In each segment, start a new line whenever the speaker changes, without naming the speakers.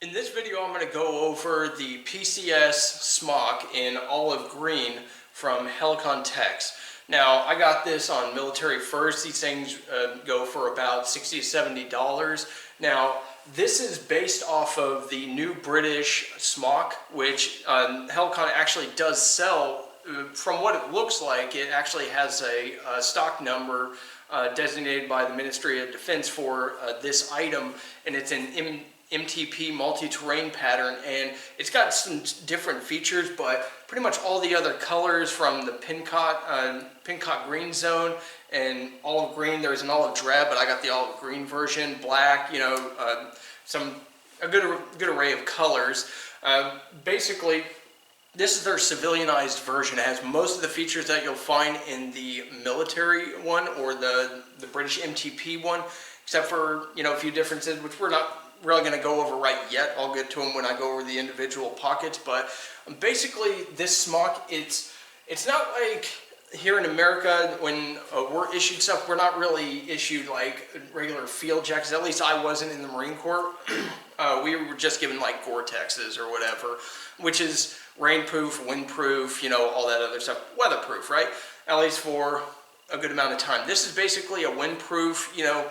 In this video, I'm going to go over the PCS Smock in olive green from Helikon Techs. Now, I got this on Military First. These things go for about $60 to $70. Now, this is based off of the new British Smock, which Helikon actually does sell. From what it looks like, it actually has a stock number designated by the Ministry of Defense for this item, and it's an MTP multi-terrain pattern, and it's got some different features, but pretty much all the other colors from the Pincott green zone and olive green. There's an olive drab, but I got the olive green version, black, you know, a good array of colors. Basically, this is their civilianized version. It has most of the features that you'll find in the military one or the British MTP one, except for, you know, a few differences, which we're not really going to go over right yet. I'll get to them when I go over the individual pockets. But basically, this smock, it's not like here in America when we're issued stuff. We're not really issued like regular field jackets. At least I wasn't in the Marine Corps. We were just given like Gore-Texes or whatever, which is rainproof, windproof, you know, all that other stuff, weatherproof, right? At least for a good amount of time. This is basically a windproof, you know,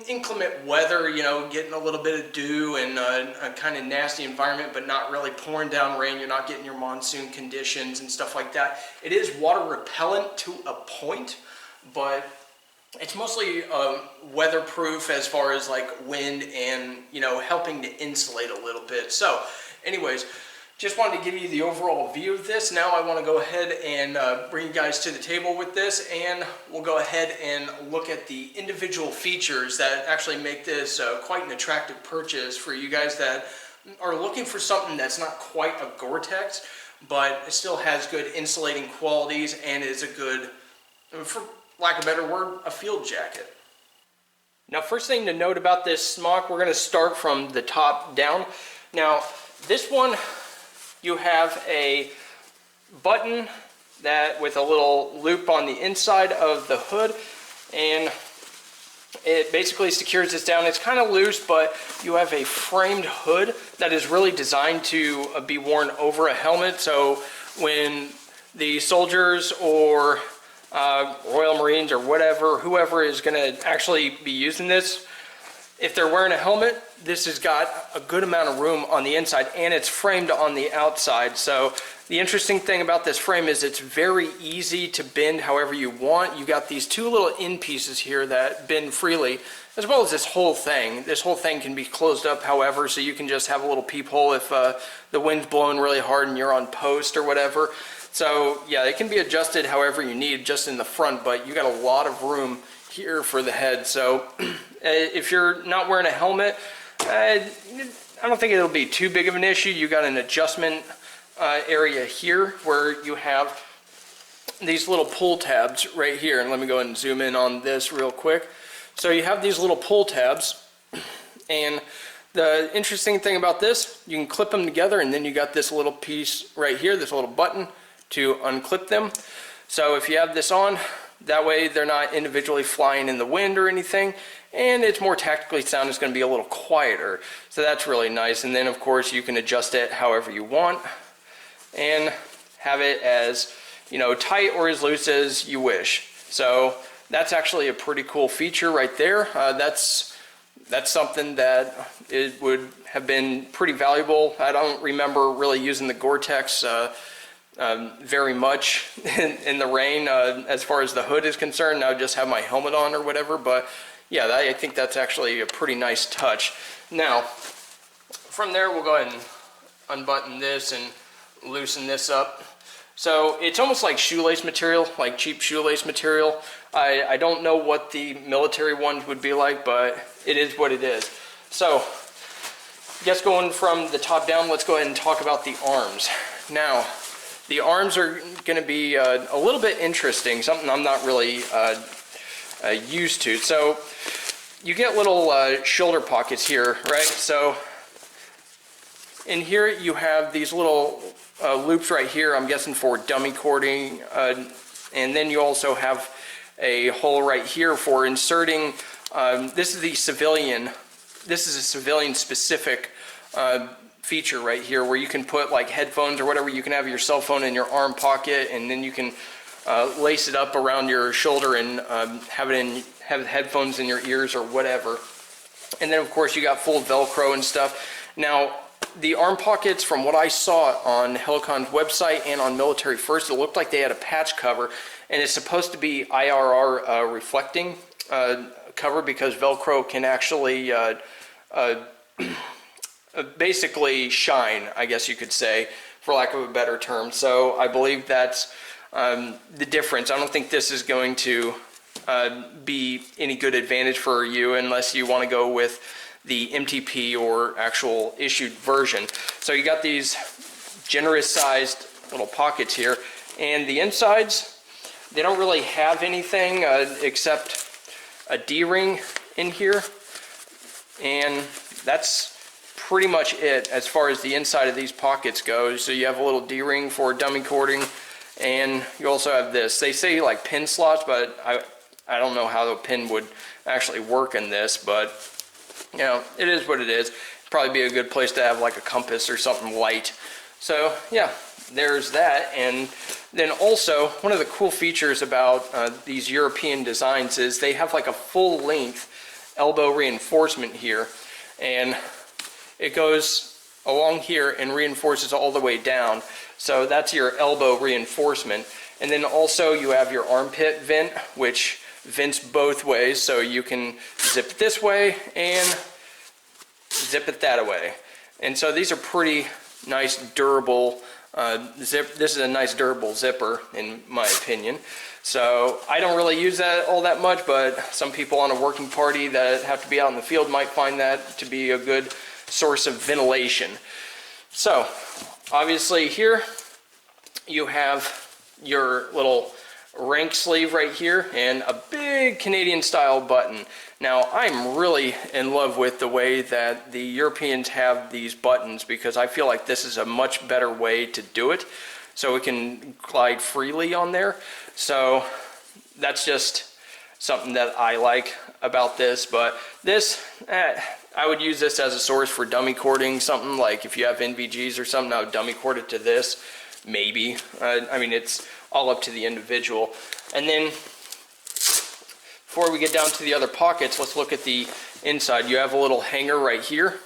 inclement weather, you know, getting a little bit of dew and a kind of nasty environment, but not really pouring down rain. You're not getting your monsoon conditions and stuff like that. It is water repellent to a point, but it's mostly weatherproof as far as like wind and, you know, helping to insulate a little bit. So anyways, just wanted to give you the overall view of this. Now I want to go ahead and bring you guys to the table with this, and we'll go ahead and look at the individual features that actually make this quite an attractive purchase for you guys that are looking for something that's not quite a Gore-Tex, but it still has good insulating qualities and is a good, for lack of a better word, a field jacket. Now, first thing to note about this smock, we're going to start from the top down. Now, this one, you have a button that with a little loop on the inside of the hood, and it basically secures this down. It's kind of loose, but you have a framed hood that is really designed to be worn over a helmet. So when the soldiers or Royal Marines or whatever, whoever is going to actually be using this, if they're wearing a helmet, this has got a good amount of room on the inside, and it's framed on the outside. So the interesting thing about this frame is it's very easy to bend however you want. You got these two little end pieces here that bend freely, as well as this whole thing. This whole thing can be closed up however, so you can just have a little peephole if the wind's blowing really hard and you're on post or whatever. So yeah, it can be adjusted however you need just in the front, but you got a lot of room here for the head. So if you're not wearing a helmet, I don't think it'll be too big of an issue. You got an adjustment area here where you have these little pull tabs right here, and let me go ahead and zoom in on this real quick. So you have these little pull tabs, and the interesting thing about this, you can clip them together, and then you got this little piece right here, this little button to unclip them. So if you have this on, that way they're not individually flying in the wind or anything, and it's more tactically sound. It's going to be a little quieter, so that's really nice. And then of course you can adjust it however you want and have it as, you know, tight or as loose as you wish. So that's actually a pretty cool feature right there. That's something that it would have been pretty valuable. I don't remember really using the Gore-Tex very much in the rain as far as the hood is concerned. I would just have my helmet on or whatever, but yeah, I think that's actually a pretty nice touch. Now, from there we'll go ahead and unbutton this and loosen this up. So it's almost like shoelace material, like cheap shoelace material. I don't know what the military ones would be like, but it is what it is. So I guess going from the top down, let's go ahead and talk about the arms. Now, the arms are going to be a little bit interesting, something I'm not really used to. So you get little shoulder pockets here, right? So in here you have these little loops right here, I'm guessing for dummy cording, and then you also have a hole right here for inserting. This is a civilian specific feature right here where you can put like headphones or whatever. You can have your cell phone in your arm pocket, and then you can lace it up around your shoulder and have headphones in your ears or whatever. And then of course you got full Velcro and stuff. Now the arm pockets, from what I saw on Helikon's website and on Military First, it looked like they had a patch cover, and it's supposed to be IRR reflecting cover, because Velcro can actually basically shine, I guess you could say, for lack of a better term. So I believe that's the difference. I don't think this is going to be any good advantage for you unless you want to go with the MTP or actual issued version. So you got these generous sized little pockets here, and the insides, they don't really have anything except a D-ring in here, and that's pretty much it as far as the inside of these pockets goes. So you have a little D-ring for dummy cording, and you also have this. They say like pin slots, but I don't know how the pin would actually work in this, but you know, it is what it is. Probably be a good place to have like a compass or something light. So yeah, there's that. And then also, one of the cool features about these European designs is they have like a full length elbow reinforcement here, and it goes along here and reinforces all the way down. So that's your elbow reinforcement. And then also you have your armpit vent, which vents both ways, so you can zip it this way and zip it that way. And so these are pretty nice durable this is a nice durable zipper in my opinion. So I don't really use that all that much, but some people on a working party that have to be out in the field might find that to be a good source of ventilation. So obviously here you have your little rank sleeve right here and a big Canadian style button. Now I'm really in love with the way that the Europeans have these buttons, because I feel like this is a much better way to do it, so it can glide freely on there. So that's just something that I like about this. But this, I would use this as a source for dummy cording, something like if you have NVGs or something, I would dummy cord it to this, maybe. I mean, it's all up to the individual. And then before we get down to the other pockets, let's look at the inside. You have a little hanger right here,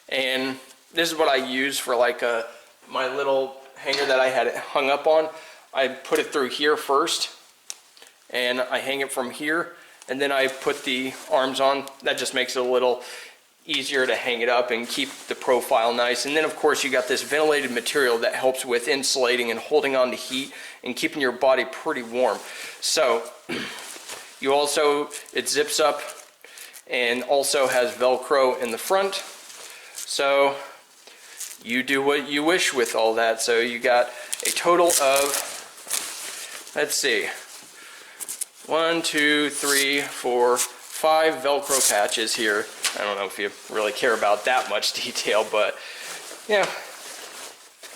and this is what I use for like my little hanger that I had it hung up on. I put it through here first, and I hang it from here, and then I put the arms on. That just makes it a little easier to hang it up and keep the profile nice. And then of course you got this ventilated material that helps with insulating and holding on to heat and keeping your body pretty warm. So you also, it zips up and also has Velcro in the front. So you do what you wish with all that. So you got a total of, let's see, 1, 2, 3, 4, 5 Velcro patches here. I don't know if you really care about that much detail, but yeah,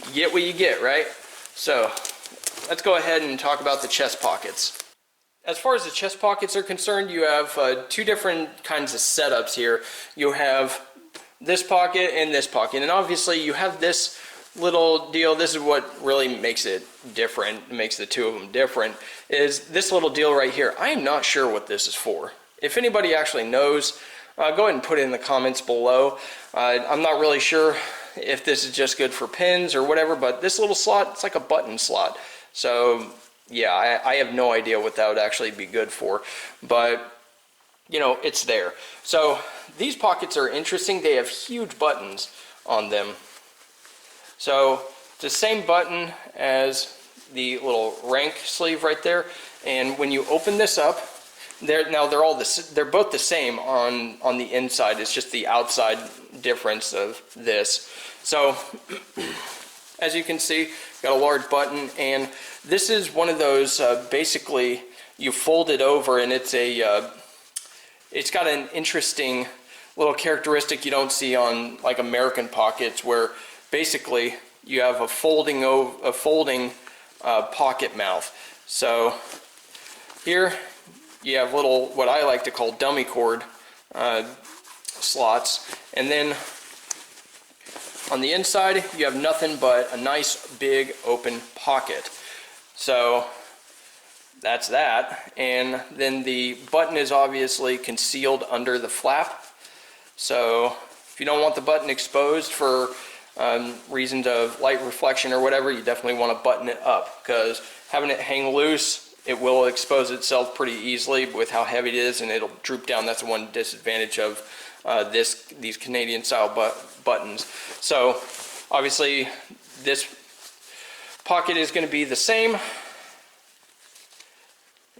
you get what you get, right? So let's go ahead and talk about the chest pockets. As far as the chest pockets are concerned, you have two different kinds of setups here. You have this pocket and this pocket, and obviously you have this little deal. This is what really makes it different, makes the two of them different, is this little deal right here. I am not sure what this is for. If anybody actually knows, go ahead and put it in the comments below. I'm not really sure if this is just good for pins or whatever, but this little slot, it's like a button slot. So yeah, I have no idea what that would actually be good for, but you know, it's there. So these pockets are interesting. They have huge buttons on them. So it's the same button as the little rank sleeve right there, and when you open this up, they're both the same on the inside. It's just the outside difference of this. So as you can see, got a large button, and this is one of those basically you fold it over, and it's got an interesting little characteristic you don't see on like American pockets, where basically you have a folding pocket mouth. So here you have little, what I like to call dummy cord slots, and then On the inside, you have nothing but a nice big open pocket. So that's that. And then the button is obviously concealed under the flap. So if you don't want the button exposed for reasons of light reflection or whatever, you definitely want to button it up, because having it hang loose, it will expose itself pretty easily with how heavy it is, and it'll droop down. That's the one disadvantage of these Canadian style buttons. So obviously this pocket is going to be the same,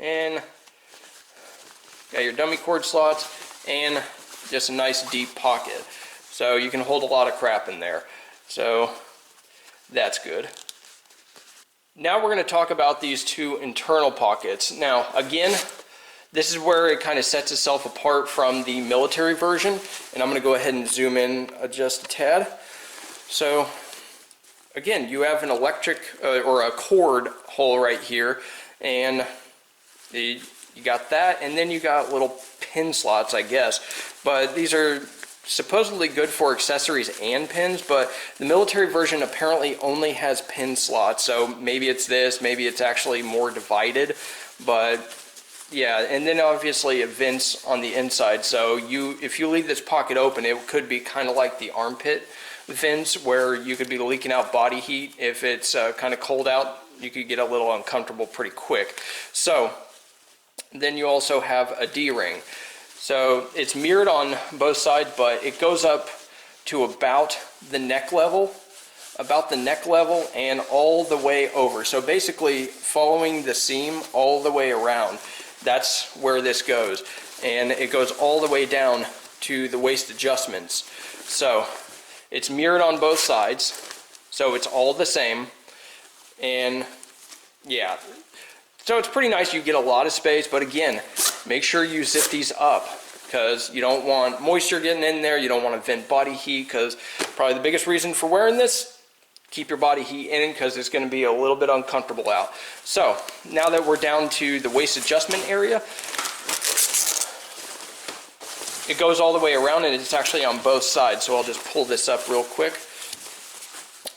and got your dummy cord slots and just a nice deep pocket, so you can hold a lot of crap in there. So that's good. Now we're going to talk about these two internal pockets. Now again, this is where it kind of sets itself apart from the military version, and I'm going to go ahead and zoom in just a tad. So again, you have an electric or a cord hole right here, and you got that, and then you got little pin slots, I guess, but these are supposedly good for accessories and pins, but the military version apparently only has pin slots. So maybe it's this, maybe it's actually more divided, but yeah. And then obviously it vents on the inside, so if you leave this pocket open, it could be kind of like the armpit vents, where you could be leaking out body heat. If it's kind of cold out, you could get a little uncomfortable pretty quick. So then you also have a D-ring. So it's mirrored on both sides, but it goes up to about the neck level and all the way over. So basically following the seam all the way around, that's where this goes. And it goes all the way down to the waist adjustments. So it's mirrored on both sides, so it's all the same. And yeah, so it's pretty nice. You get a lot of space, but again, make sure you zip these up, because you don't want moisture getting in there. You don't want to vent body heat, because probably the biggest reason for wearing this, keep your body heat in, because it's going to be a little bit uncomfortable out. So now that we're down to the waist adjustment area, it goes all the way around, and it's actually on both sides. So I'll just pull this up real quick.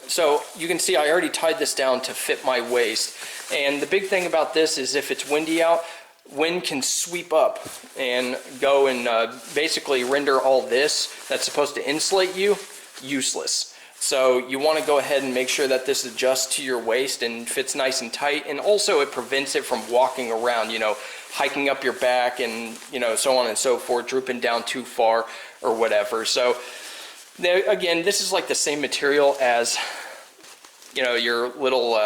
So you can see I already tied this down to fit my waist. And the big thing about this is if it's windy out, wind can sweep up and go and basically render all this that's supposed to insulate you useless. So you want to go ahead and make sure that this adjusts to your waist and fits nice and tight, and also it prevents it from walking around, hiking up your back and so on and so forth, drooping down too far or whatever. So again, this is like the same material as your little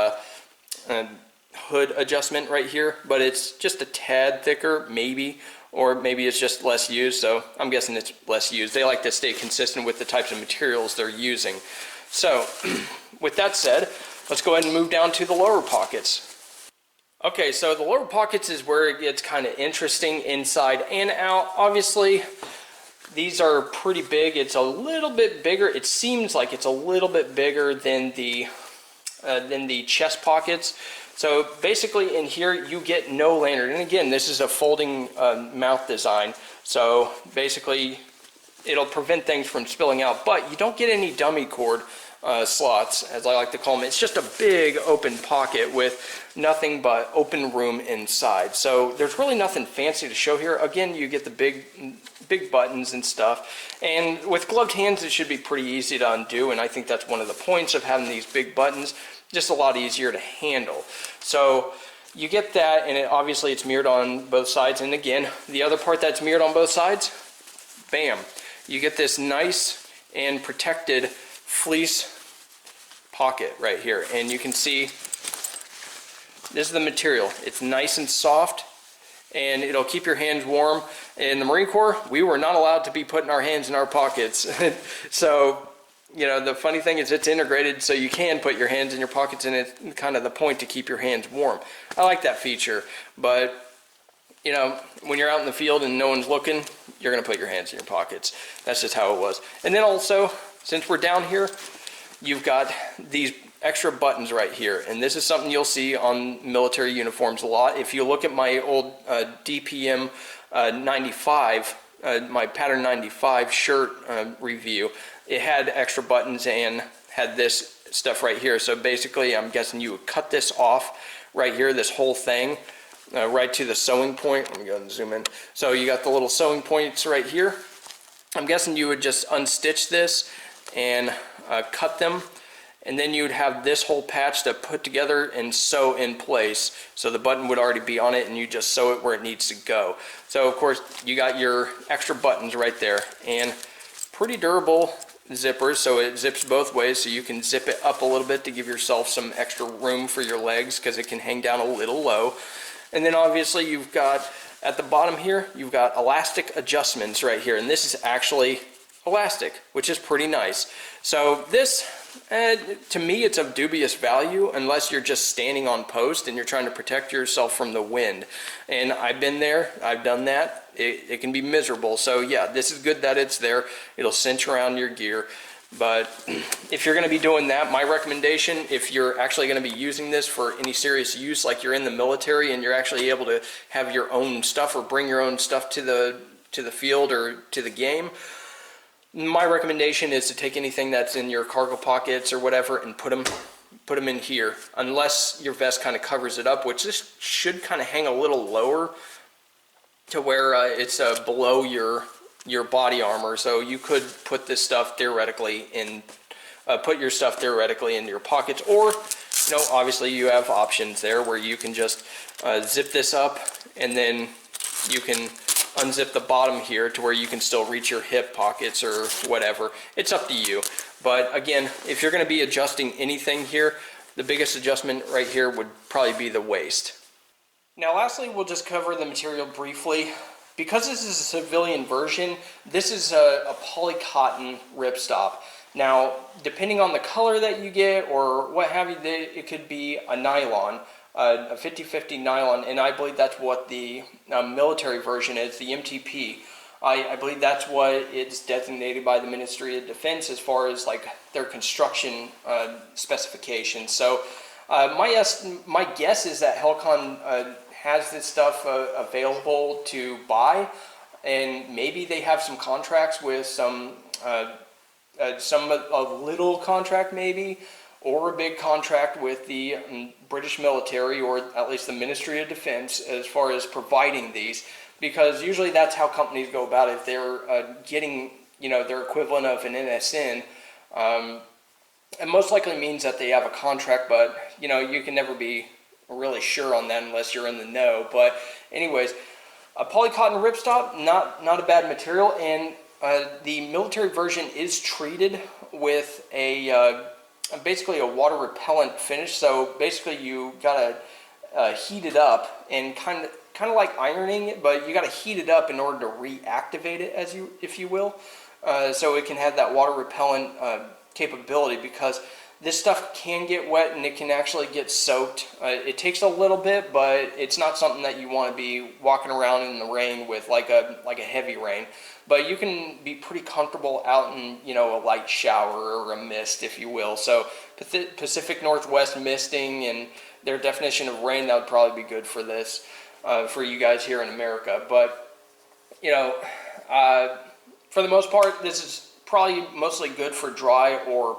hood adjustment right here, but it's just a tad thicker, maybe, or maybe it's just less used. So I'm guessing it's less used. They like to stay consistent with the types of materials they're using. So with that said, let's go ahead and move down to the lower pockets. Okay, so the lower pockets is where it gets kind of interesting inside and out. Obviously, these are pretty big. It's a little bit bigger. It seems like it's a little bit bigger than the chest pockets. So basically in here you get no lanyard, and again, this is a folding mouth design, so basically it'll prevent things from spilling out, but you don't get any dummy cord slots, as I like to call them. It's just a big open pocket with nothing but open room inside. So there's really nothing fancy to show here. Again, you get the big buttons and stuff, and with gloved hands it should be pretty easy to undo, and I think that's one of the points of having these big buttons. Just a lot easier to handle. So you get that, and obviously it's mirrored on both sides. And again, the other part that's mirrored on both sides, bam, you get this nice and protected fleece pocket right here. And you can see this is the material. It's nice and soft, and it'll keep your hands warm. In the Marine Corps, we were not allowed to be putting our hands in our pockets. So the funny thing is it's integrated, so you can put your hands in your pockets, and it's kind of the point to keep your hands warm. I like that feature, but when you're out in the field and no one's looking, you're going to put your hands in your pockets. That's just how it was. And then also, since we're down here, you've got these extra buttons right here, and this is something you'll see on military uniforms a lot. If you look at my old DPM 95 my Pattern 95 shirt review, it had extra buttons and had this stuff right here. So basically, I'm guessing you would cut this off right here, this whole thing, right to the sewing point. Let me go ahead and zoom in. So you got the little sewing points right here. I'm guessing you would just unstitch this and cut them, and then you would have this whole patch to put together and sew in place. So the button would already be on it, and you just sew it where it needs to go. So of course you got your extra buttons right there, and pretty durable zippers, so it zips both ways, so you can zip it up a little bit to give yourself some extra room for your legs, because it can hang down a little low. And then obviously you've got at the bottom here, you've got elastic adjustments right here, and this is actually elastic, which is pretty nice. So this, to me, it's of dubious value unless you're just standing on post and you're trying to protect yourself from the wind. And I've been there, I've done that. It can be miserable. So yeah, this is good that it's there. It'll cinch around your gear. But if you're going to be doing that, my recommendation, if you're actually going to be using this for any serious use, like you're in the military and you're actually able to have your own stuff or bring your own stuff to the field or to the game, my recommendation is to take anything that's in your cargo pockets or whatever and put them in here, unless your vest kind of covers it up, which this should kind of hang a little lower to where it's below your body armor. So you could put this stuff theoretically in, put your stuff theoretically in your pockets, or obviously you have options there where you can just zip this up, and then you can unzip the bottom here to where you can still reach your hip pockets or whatever. It's up to you. But again, if you're going to be adjusting anything here, the biggest adjustment right here would probably be the waist. Now lastly, we'll just cover the material briefly. Because this is a civilian version, this is a polycotton ripstop. Now, depending on the color that you get or what have you, it could be a nylon, a 50-50 nylon, and I believe that's what the military version is, the MTP. I believe that's what it's designated by the Ministry of Defense as far as like their construction specifications. So my guess is that Helikon has this stuff available to buy, and maybe they have some contracts with a little contract maybe, or a big contract with the British military, or at least the Ministry of Defense, as far as providing these, because usually that's how companies go about it. If they're getting their equivalent of an NSN, it most likely means that they have a contract, but you can never be really sure on that unless you're in the know. But anyways, a polycotton ripstop, not a bad material, and the military version is treated with basically a water repellent finish. So basically you gotta heat it up, and kind of like ironing it, but you gotta heat it up in order to reactivate it, if you will, so it can have that water repellent capability, because this stuff can get wet and it can actually get soaked. It takes a little bit, but it's not something that you want to be walking around in the rain with, like a heavy rain. But you can be pretty comfortable out in a light shower or a mist, if you will. So Pacific Northwest misting and their definition of rain, that would probably be good for this, for you guys here in America. But for the most part, this is probably mostly good for dry or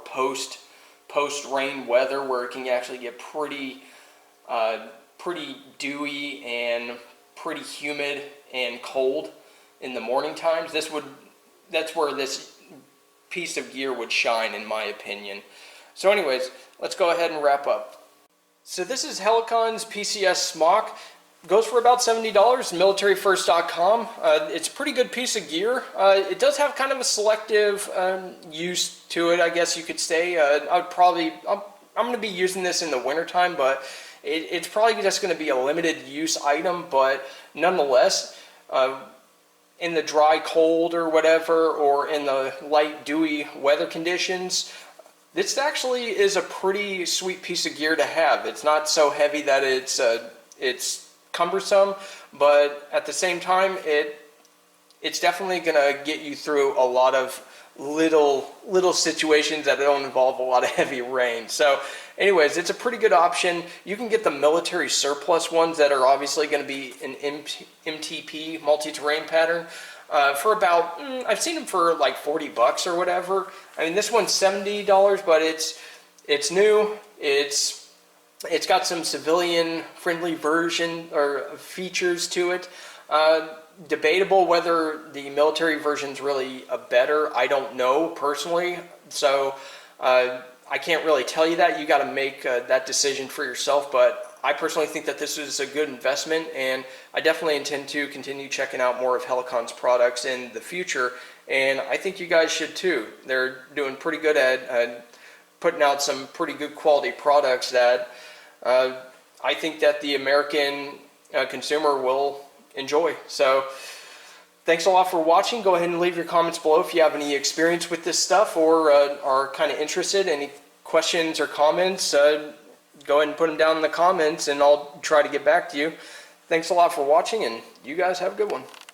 post-rain weather, where it can actually get pretty dewy and pretty humid and cold in the morning times. That's where this piece of gear would shine, in my opinion. So anyways, let's go ahead and wrap up. So this is Helikon's PCS Smock. Goes for about $70, militaryfirst.com. It's a pretty good piece of gear. It does have kind of a selective use to it, I guess you could say. I'm going to be using this in the wintertime, but it's probably just going to be a limited use item. But nonetheless, in the dry cold or whatever, or in the light dewy weather conditions, this actually is a pretty sweet piece of gear to have. It's not so heavy that it's cumbersome, but at the same time, it's definitely gonna get you through a lot of little situations that don't involve a lot of heavy rain. So anyways, it's a pretty good option. You can get the military surplus ones that are obviously going to be an MTP, multi-terrain pattern. for about, I've seen them for like 40 bucks or whatever. I mean, this one's $70, but it's new. It's got some civilian friendly version or features to it. Debatable whether the military version's really better. I don't know personally, so I can't really tell you that. You got to make that decision for yourself, but I personally think that this is a good investment, and I definitely intend to continue checking out more of Helikon's products in the future, and I think you guys should too. They're doing pretty good at putting out some pretty good quality products that I think that the American consumer will enjoy. So thanks a lot for watching. Go ahead and leave your comments below if you have any experience with this stuff or are kind of interested. Any questions or comments, go ahead and put them down in the comments and I'll try to get back to you. Thanks a lot for watching, and you guys have a good one.